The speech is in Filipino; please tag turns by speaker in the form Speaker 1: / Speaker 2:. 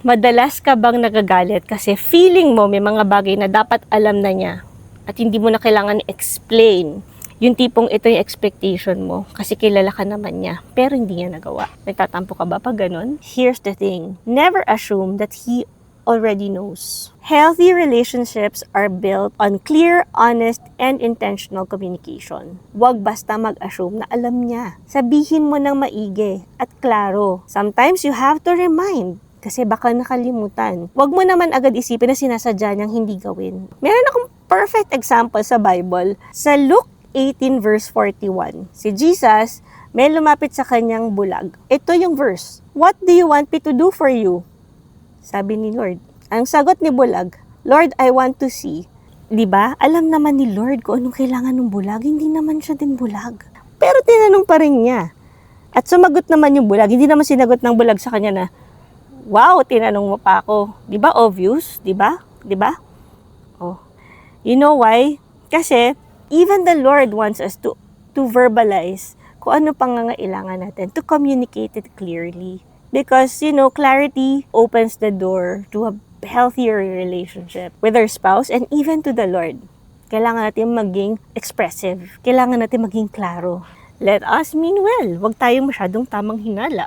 Speaker 1: Madalas ka bang nagagalit kasi feeling mo may mga bagay na dapat alam na niya at hindi mo na kailangan i-explain? Yung tipong ito yung expectation mo kasi kilala ka naman niya pero hindi niya nagawa. Nagtatampo ka ba pag ganun? Here's the thing. Never assume that he already knows. Healthy relationships are built on clear, honest, and intentional communication. Huwag basta mag-assume na alam niya. Sabihin mo ng maigi at klaro. Sometimes you have to remind kasi baka nakalimutan. Huwag mo naman agad isipin na sinasadya niyang hindi gawin. Meron akong perfect example sa Bible. Sa Luke 18 verse 41, si Jesus may lumapit sa kanyang bulag. Ito yung verse. What do you want me to do for you? Sabi ni Lord. Ang sagot ni bulag, Lord, I want to see. Diba? Alam naman ni Lord kung anong kailangan ng bulag. Hindi naman siya din bulag. Pero tinanong pa rin niya. At sumagot naman yung bulag. Hindi naman sinagot ng bulag sa kanya na, wow, tinanong mo pa ako. Di ba obvious? Di ba? Di ba? Oh. You know why? Kasi, even the Lord wants us to verbalize kung ano pangangailangan natin, to communicate it clearly. Because, clarity opens the door to a healthier relationship with our spouse and even to the Lord. Kailangan natin maging expressive. Kailangan natin maging klaro. Let us mean well. Huwag tayo masyadong tamang hinala.